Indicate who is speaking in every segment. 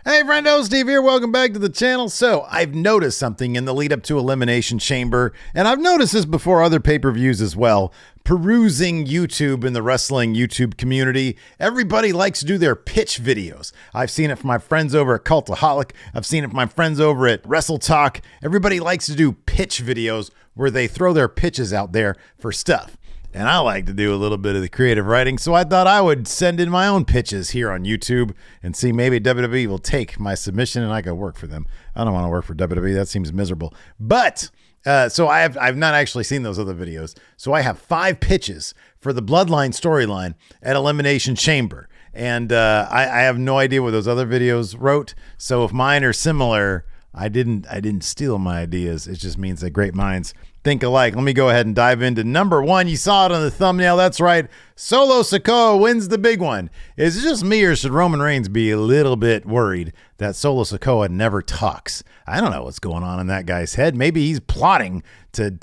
Speaker 1: Hey friendo, Steve here. Welcome back to the channel. So I've noticed something in the lead up to Elimination Chamber, and I've noticed this before other pay-per-views as well. Perusing YouTube in the wrestling YouTube community, everybody likes to do their pitch videos. I've seen it from my friends over at Cultaholic. I've seen it from my friends over at Wrestle Talk. Everybody likes to do pitch videos where they throw their pitches out there for stuff. And I like to do a little bit of the creative writing, so I thought I would send in my own pitches here on YouTube and see maybe WWE will take my submission and I can work for them. I don't want to work for WWE. That seems miserable. But so I've not actually seen those other videos. So I have 5 pitches for the Bloodline storyline at Elimination Chamber. And I have no idea what those other videos wrote. So if mine are similar, I didn't steal my ideas. It just means that great minds think alike. Let me go ahead and dive into number 1. You saw it on the thumbnail. That's right. Solo SIKOA wins the big one. Is it just me, or should Roman Reigns be a little bit worried that Solo SIKOA never talks? I don't know what's going on in that guy's head. Maybe he's plotting to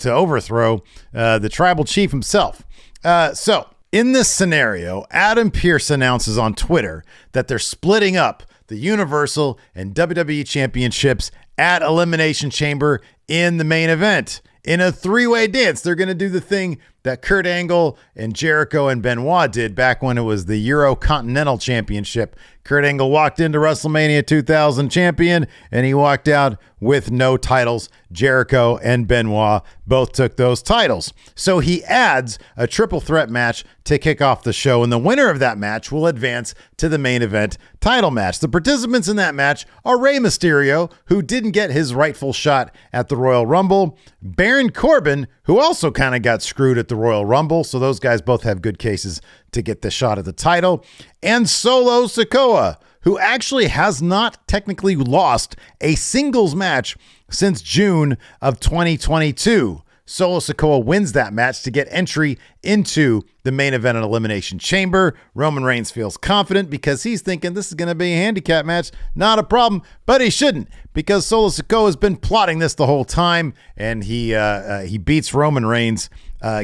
Speaker 1: overthrow the tribal chief himself. So in this scenario, Adam Pearce announces on Twitter that they're splitting up the Universal and WWE Championships at Elimination Chamber in the main event. In a 3-way dance, they're going to do the thing that Kurt Angle and Jericho and Benoit did back when it was the Euro Continental Championship. Kurt Angle walked into WrestleMania 2000 champion, and he walked out with no titles. Jericho and Benoit both took those titles. So he adds a triple threat match to kick off the show, and the winner of that match will advance to the main event title match. The participants in that match are Rey Mysterio, who didn't get his rightful shot at the Royal Rumble, Baron Corbin, who also kind of got screwed at the Royal Rumble, so those guys both have good cases to get the shot at the title, and Solo SIKOA, who actually has not technically lost a singles match since June of 2022. Solo SIKOA wins that match to get entry into the main event at Elimination Chamber. Roman Reigns feels confident because he's thinking this is going to be a handicap match. Not a problem, but he shouldn't, because Solo SIKOA has been plotting this the whole time, and he beats Roman Reigns,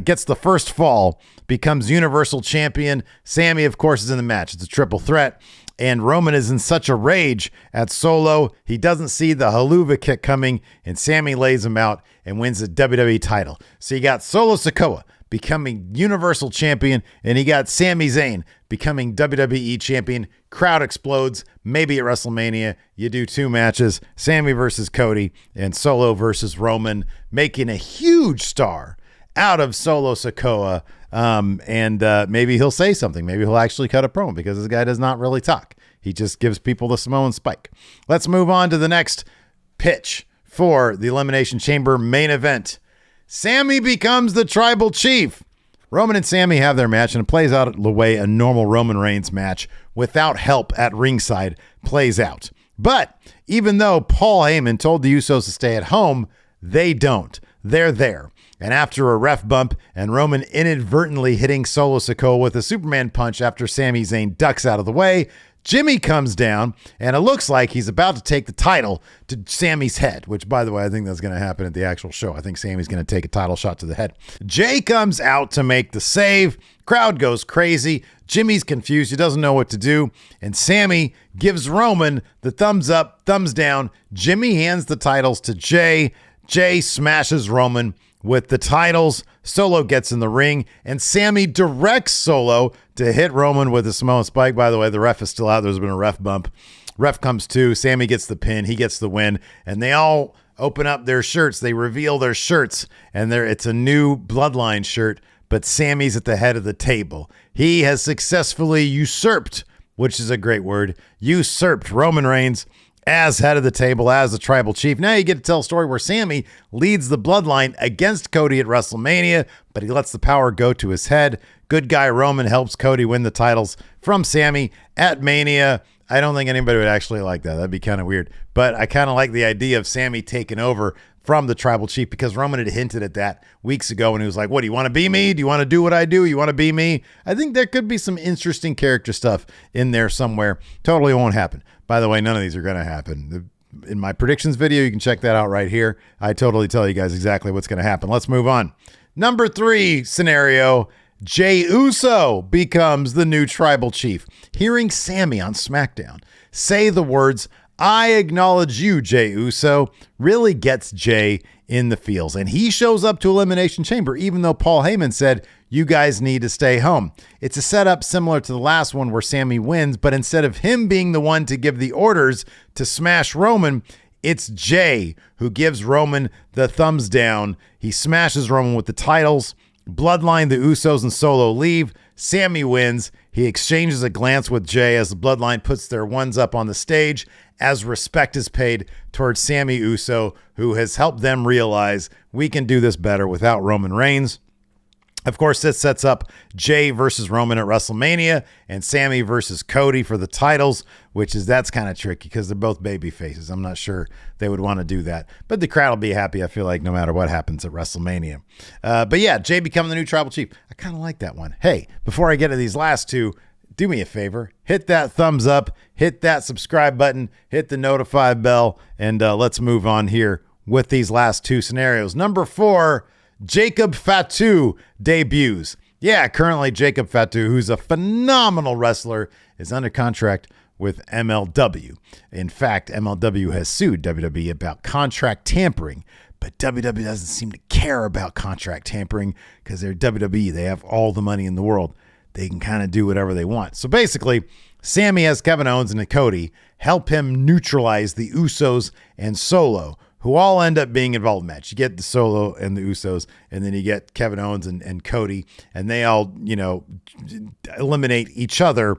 Speaker 1: gets the first fall, becomes Universal Champion. Sami, of course, is in the match. It's a triple threat. And Roman is in such a rage at Solo, he doesn't see the haluva kick coming, and Sami lays him out and wins the WWE title. So you got Solo SIKOA becoming Universal Champion, and he got Sami Zayn becoming WWE Champion. Crowd explodes. Maybe at WrestleMania, you do 2 matches, Sami versus Cody and Solo versus Roman, making a huge star out of Solo SIKOA. Maybe he'll say something. Maybe he'll actually cut a promo, because this guy does not really talk. He just gives people the Samoan spike. Let's move on to the next pitch for the Elimination Chamber main event. Sami becomes the tribal chief. Roman and Sami have their match, and it plays out the way a normal Roman Reigns match without help at ringside plays out. But even though Paul Heyman told the Usos to stay at home, they don't. They're there. And after a ref bump and Roman inadvertently hitting Solo SIKOA with a Superman punch after Sami Zayn ducks out of the way, Jimmy comes down, and it looks like he's about to take the title to Sami's head, which, by the way, I think that's going to happen at the actual show. I think Sami's going to take a title shot to the head. Jay comes out to make the save. Crowd goes crazy. Jimmy's confused. He doesn't know what to do. And Sami gives Roman the thumbs up, thumbs down. Jimmy hands the titles to Jay. Jay smashes Roman with the titles. Solo gets in the ring, and Sami directs Solo to hit Roman with a Samoan spike. By the way, the ref is still out. There's been a ref bump. Ref comes to. Sami gets the pin. He gets the win, and they all open up their shirts. They reveal their shirts, and it's a new Bloodline shirt, but Sami's at the head of the table. He has successfully usurped, which is a great word, usurped Roman Reigns as head of the table, as the tribal chief. Now you get to tell a story where Sami leads the Bloodline against Cody at WrestleMania, but he lets the power go to his head. Good guy Roman helps Cody win the titles from Sami at Mania. I don't think anybody would actually like that. That'd be kind of weird. But I kind of like the idea of Sami taking over from the tribal chief, because Roman had hinted at that weeks ago when he was like, what, do you want to be me? Do you want to do what I do? You want to be me? I think there could be some interesting character stuff in there somewhere. Totally won't happen. By the way, none of these are going to happen. In my predictions video, you can check that out right here. I totally tell you guys exactly what's going to happen. Let's move on. Number 3 scenario, Jey Uso becomes the new tribal chief. Hearing Sami on SmackDown say the words, "I acknowledge you, Jey Uso," really gets Jey in the feels. And he shows up to Elimination Chamber, even though Paul Heyman said, "You guys need to stay home." It's a setup similar to the last one where Sami wins, but instead of him being the one to give the orders to smash Roman, it's Jey who gives Roman the thumbs down. He smashes Roman with the titles. Bloodline, the Usos, and Solo leave. Sami wins. He exchanges a glance with Jey as the Bloodline puts their ones up on the stage as respect is paid towards Sami Uso, who has helped them realize we can do this better without Roman Reigns. Of course, this sets up Jey versus Roman at WrestleMania and Sami versus Cody for the titles, that's kind of tricky because they're both baby faces. I'm not sure they would want to do that, but the crowd will be happy, I feel like, no matter what happens at WrestleMania. But yeah, Jey becoming the new tribal chief. I kind of like that one. Hey, before I get to these last two, do me a favor, hit that thumbs up, hit that subscribe button, hit the notify bell, and let's move on here with these last two scenarios. Number 4, Jacob FATU debuts. Yeah, currently Jacob FATU, who's a phenomenal wrestler, is under contract with MLW. In fact, MLW has sued WWE about contract tampering, but WWE doesn't seem to care about contract tampering because they're WWE. They have all the money in the world. They can kind of do whatever they want. So basically, Sami has Kevin Owens and Cody help him neutralize the Usos and Solo, who all end up being involved in the match. You get the Solo and the Usos, and then you get Kevin Owens and Cody, and they all, eliminate each other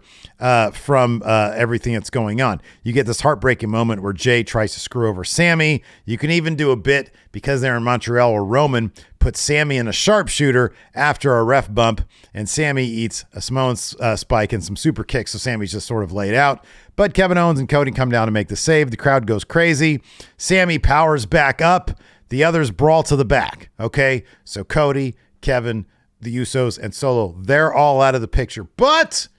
Speaker 1: from everything that's going on. You get this heartbreaking moment where Jey tries to screw over Sami. You can even do a bit, because they're in Montreal, where Roman puts Sami in a sharpshooter after a ref bump, and Sami eats a Samoan spike and some super kicks, so Sami's just sort of laid out. But Kevin Owens and Cody come down to make the save. The crowd goes crazy. Sami powers back up. The others brawl to the back. Okay, so Cody, Kevin, the Usos, and Solo, they're all out of the picture. But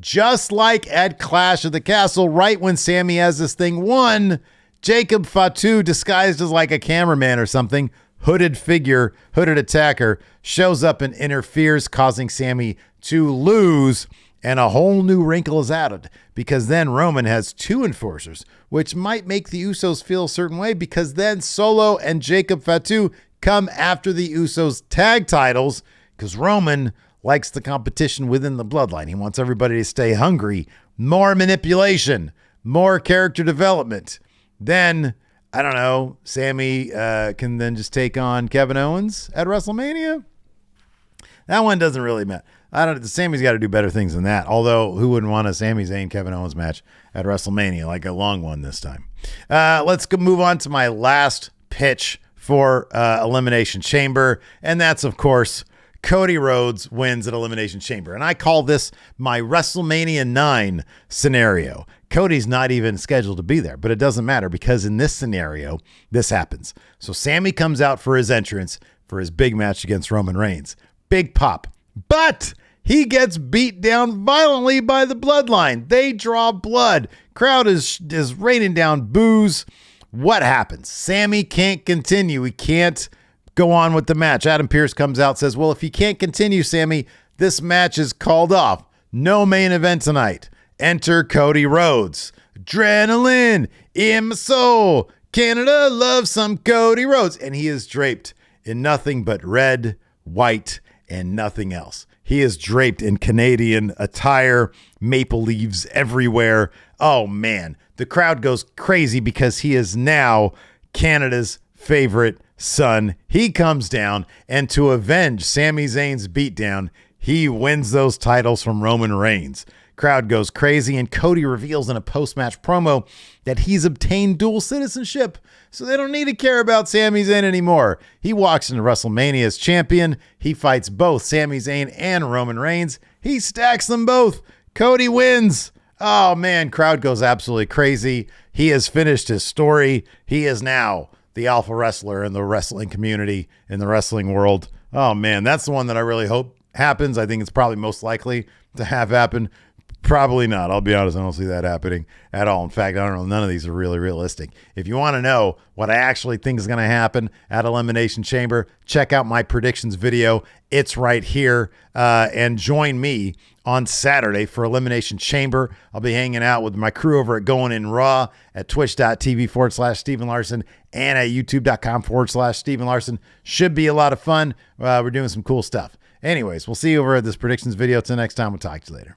Speaker 1: just like at Clash of the Castle, right when Sami has this thing won, Jacob FATU, disguised as like a cameraman or something, hooded attacker, shows up and interferes, causing Sami to lose. And a whole new wrinkle is added, because then Roman has 2 enforcers, which might make the Usos feel a certain way, because then Solo and Jacob FATU come after the Usos tag titles, because Roman likes the competition within the bloodline. He wants everybody to stay hungry. More manipulation, more character development. Then, I don't know, Sami can then just take on Kevin Owens at WrestleMania. That one doesn't really matter. Sami's got to do better things than that. Although, who wouldn't want a Sami Zayn Kevin Owens match at WrestleMania, like a long one this time? Let's move on to my last pitch for Elimination Chamber, and that's, of course, Cody Rhodes wins at Elimination Chamber. And I call this my WrestleMania 9 scenario. Cody's not even scheduled to be there, but it doesn't matter, because in this scenario, this happens. So Sami comes out for his entrance for his big match against Roman Reigns. Big pop. But he gets beat down violently by the bloodline. They draw blood. Crowd is raining down boos. What happens? Sami can't continue. He can't go on with the match. Adam Pearce comes out, says, well, if you can't continue, Sami, this match is called off. No main event tonight. Enter Cody Rhodes. Adrenaline in my soul. Canada loves some Cody Rhodes. And he is draped in nothing but red, white, and nothing else. He is draped in Canadian attire, maple leaves everywhere. Oh man, the crowd goes crazy because he is now Canada's favorite son. He comes down, and to avenge Sami Zayn's beatdown, he wins those titles from Roman Reigns. Crowd goes crazy, and Cody reveals in a post-match promo that he's obtained dual citizenship, so they don't need to care about Sami Zayn anymore. He walks into WrestleMania as champion. He fights both Sami Zayn and Roman Reigns. He stacks them both. Cody wins. Oh man, crowd goes absolutely crazy. He has finished his story. He is now the alpha wrestler in the wrestling community, in the wrestling world. Oh man, that's the one that I really hope happens. I think it's probably most likely to have happen. Probably not. I'll be honest. I don't see that happening at all. In fact, I don't know. None of these are really realistic. If you want to know what I actually think is going to happen at Elimination Chamber, check out my predictions video. It's right here. And join me on Saturday for Elimination Chamber. I'll be hanging out with my crew over at Going In Raw at twitch.tv/Steven Larson and at youtube.com/Steven Larson. Should be a lot of fun. We're doing some cool stuff. Anyways, we'll see you over at this predictions video. Till next time, we'll talk to you later.